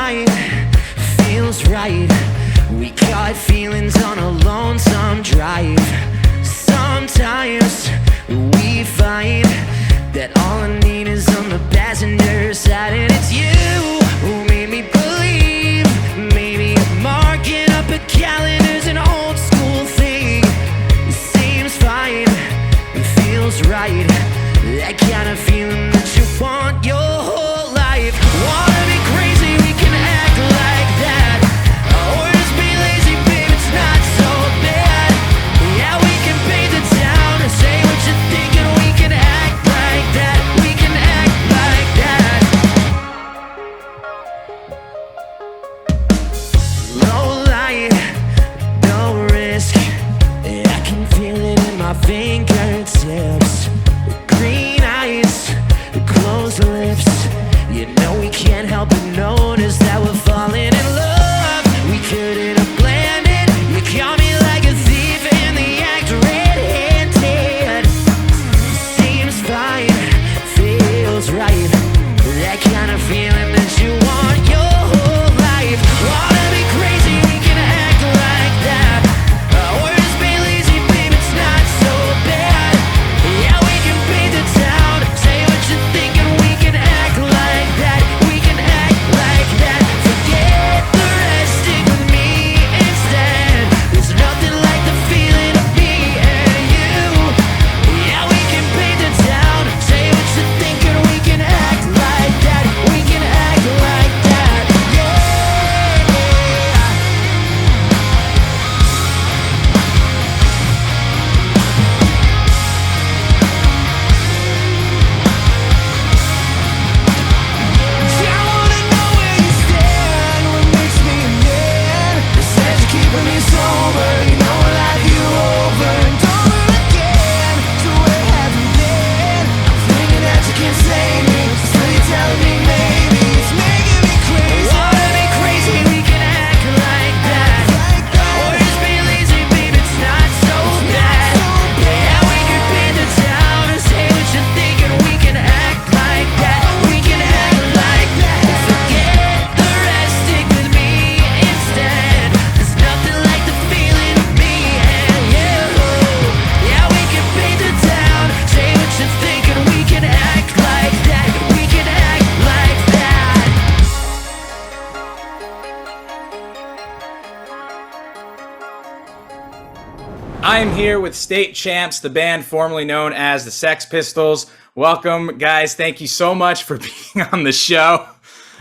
fine, feels right. We caught feelings on a lonesome drive. Sometimes we find that all I need is on the passenger side, and it's you who made me believe. Maybe marking up a calendar's an old school thing. It seems fine, it feels right. That kind of feeling that you want your whole life. Wanna be crazy, we can act like that. Or just be lazy, babe, it's not so bad. Yeah, we can paint the town and say what you're thinking. We can act like that, we can act like that. No light, no risk. I can feel it in my fingertips. Green eyes, closed lips. You know we can't help but notice that we're falling in love. We couldn't have planned it. You caught me like a thief in the act, red-handed. Seems fine, feels right. That kind of feeling that you want your whole life. Wanna be crazy, we can act like that. Or just be lazy, babe, it's not so bad. Yeah, we can paint the town, say what you're thinking. We can act like that, we can act like that. Forget the rest, stick with me instead. There's nothing like the feeling of me and you. Yeah, we can paint the town, say what you're thinking. We can act like that, we can act like that. Yeah. I wanna know where you stand, what makes me a man. It says you're keeping me sober, you know I'll have you over and over again. So where have you been? I'm thinking that you can't save me, still you're telling me maybe it's making me crazy. Wanna be crazy, we can act like that. Or just be lazy, babe, it's not so bad. Yeah, we can paint the town and say what you're thinking. We can act like that, we can act like that. Forget the rest, stick with me instead. There's nothing like the feeling of me and you. Yeah, we can paint the town, say what you're thinking. We can act like that, we can act like that. I am here with State Champs, the band formerly known as the Sex Pistols. Welcome, guys. Thank you so much for being on the show.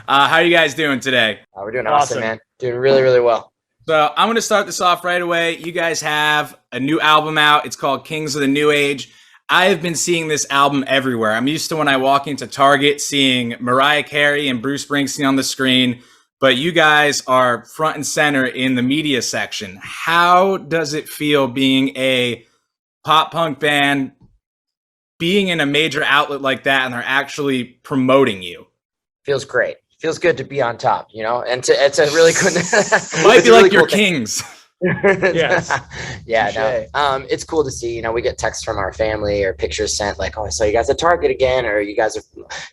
How are you guys doing today? We're doing awesome, man. Doing really, really well. So I'm going to start this off right away. You guys have a new album out. It's called Kings of the New Age. I have been seeing this album everywhere. I'm used to when I walk into Target seeing Mariah Carey and Bruce Springsteen on the screen, but you guys are front and center in the media section. How does it feel being a pop punk band, being in a major outlet like that, and they're actually promoting you? Feels great. Feels good to be on top, you know, and it's a really good. Might be like your Kings. Yes. Yeah, Touché. no, it's cool to see. You know, we get texts from our family or pictures sent like, "Oh, I saw you guys at Target again," or "You guys are,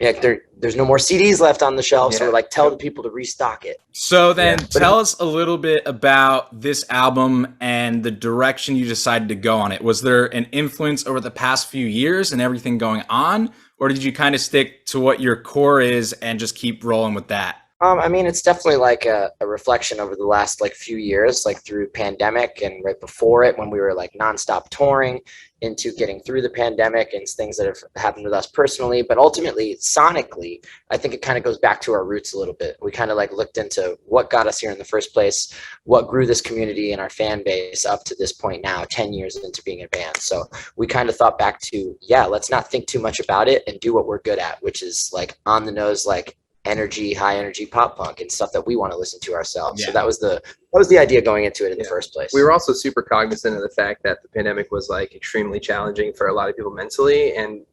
you know, there's no more CDs left on the shelf." So we're like, tell the people to restock it. So then tell us a little bit about this album and the direction you decided to go on it. Was there an influence over the past few years and everything going on? Or did you kind of stick to what your core is and just keep rolling with that? I mean, it's definitely like a reflection over the last like few years, like through pandemic and right before it when we were like nonstop touring into getting through the pandemic and things that have happened with us personally. But ultimately, sonically, I think it kind of goes back to our roots a little bit. We kind of like looked into what got us here in the first place, what grew this community and our fan base up to this point now, 10 years into being a band. So we kind of thought back to, yeah, let's not think too much about it and do what we're good at, which is like on the nose, like energy, high energy pop punk and stuff that we want to listen to ourselves. So that was the idea going into it in the first place. We were also super cognizant of the fact that the pandemic was like extremely challenging for a lot of people mentally, and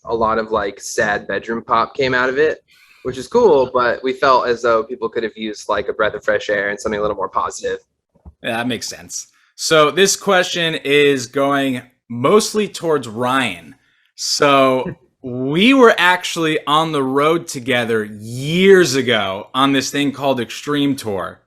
a lot of like sad bedroom pop came out of it, which is cool, but we felt as though people could have used like a breath of fresh air and something a little more positive. Yeah, that makes sense. So this question is going mostly towards Ryan. So we were actually on the road together years ago on this thing called Extreme Tour.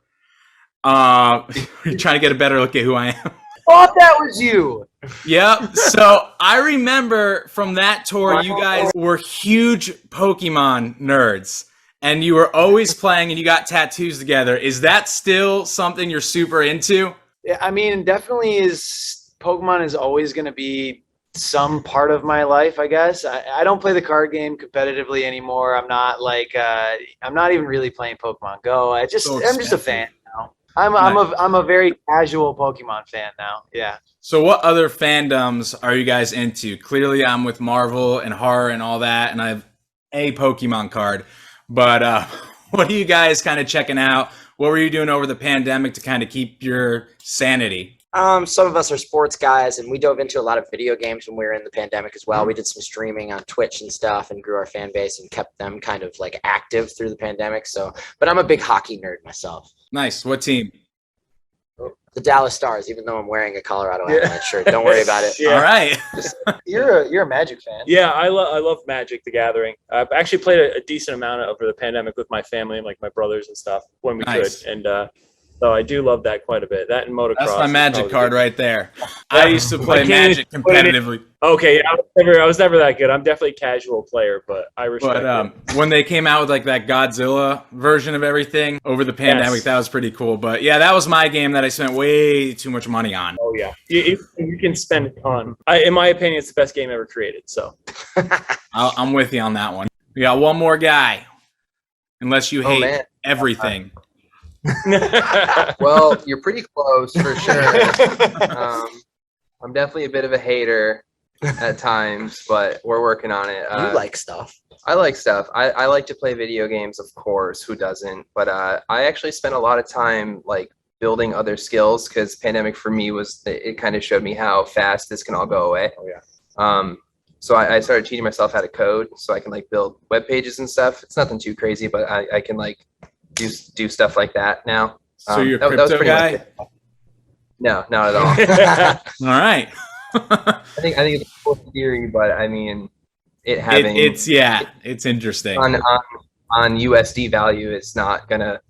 You're trying to get a better look at who I am. Thought that was you. Yep. So I remember from that tour, you guys were huge Pokemon nerds and you were always playing and you got tattoos together. Is that still something you're super into? Yeah, I mean, definitely is. Pokemon is always going to be some part of my life, I guess. I don't play the card game competitively anymore. I'm not like I'm not even really playing Pokemon Go. I'm just a fan now. I'm a very casual Pokemon fan now. Yeah. So what other fandoms are you guys into? Clearly I'm with Marvel and horror and all that, and I have a Pokemon card. But what are you guys kind of checking out? What were you doing over the pandemic to kind of keep your sanity? Some of us are sports guys, and we dove into a lot of video games when we were in the pandemic as well. We did some streaming on Twitch and stuff and grew our fan base and kept them kind of like active through the pandemic. So, but I'm a big hockey nerd myself. Nice. What team? The Dallas Stars, even though I'm wearing a Colorado Avalanche shirt. Don't worry about it. Yeah. All right. You're a Magic fan. Yeah, I love Magic the Gathering. I've actually played a decent amount over the pandemic with my family and like my brothers and stuff when we Nice. could. And so I do love that quite a bit. That and motocross. That's my is Magic probably card good. right there. I used to play I can't Magic even put it in- competitively. Okay, yeah, I was never that good. I'm definitely a casual player, but I respect But when they came out with like that Godzilla version of everything over the pandemic, Yes. that was pretty cool. But yeah, that was my game that I spent way too much money on. Oh yeah, you can spend a ton. In my opinion, it's the best game ever created. So I'm with you on that one. We got one more guy. Unless you hate man. everything. Well, you're pretty close for sure. I'm definitely a bit of a hater at times, but we're working on it. You like stuff. I like stuff. I like to play video games, of course. Who doesn't? But I actually spent a lot of time like building other skills because pandemic for me was it kind of showed me how fast this can all go away. Oh yeah. So I started teaching myself how to code so I can like build web pages and stuff. It's nothing too crazy, but I can like do stuff like that now. So you're a that was crypto pretty much guy? it. No, not at all. All right. I think it's a cool theory, but I mean, it having it's interesting. on USD value, it's not gonna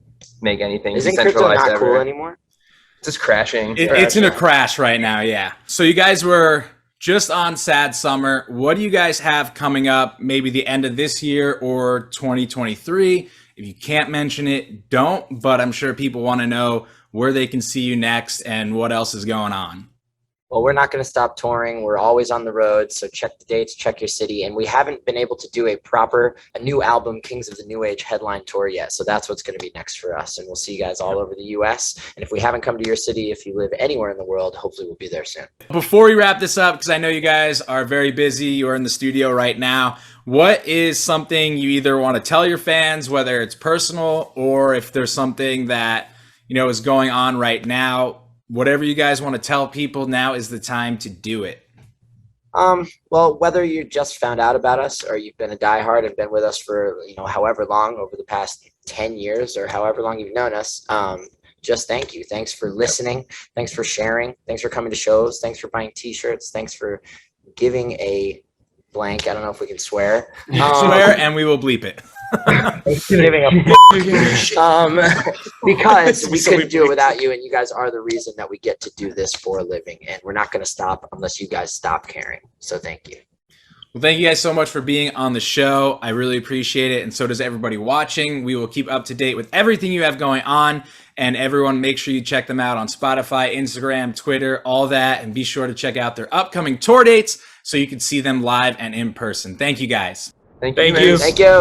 make anything Isn't crypto decentralized not ever. cool anymore? It's just crashing. It's in a crash right now, yeah. So you guys were just on Sad Summer. What do you guys have coming up? Maybe the end of this year or 2023? If you can't mention it, don't. But I'm sure people want to know where they can see you next and what else is going on. Well, we're not going to stop touring. We're always on the road. So check the dates, check your city. And we haven't been able to do a new album, Kings of the New Age headline tour yet. So that's what's going to be next for us. And we'll see you guys all over the US. And if we haven't come to your city, if you live anywhere in the world, hopefully we'll be there soon. Before we wrap this up, because I know you guys are very busy, you're in the studio right now, what is something you either want to tell your fans, whether it's personal or if there's something that, you know, is going on right now? Whatever you guys want to tell people, now is the time to do it. Well, whether you just found out about us or you've been a diehard and been with us for, however long over the past 10 years or however long you've known us, just thank you. Thanks for listening. Thanks for sharing. Thanks for coming to shows. Thanks for buying t-shirts. Thanks for giving a blank. I don't know if we can swear. Swear and we will bleep it. Giving a because we couldn't do it without you, and you guys are the reason that we get to do this for a living, and we're not going to stop unless you guys stop caring. So thank you. Well, thank you guys so much for being on the show. I really appreciate it, and so does everybody watching. We will keep up to date with everything you have going on, and everyone make sure you check them out on Spotify, Instagram, Twitter, all that, and be sure to check out their upcoming tour dates so you can see them live and in person. Thank you guys. Thank Thank you. you. Thank you.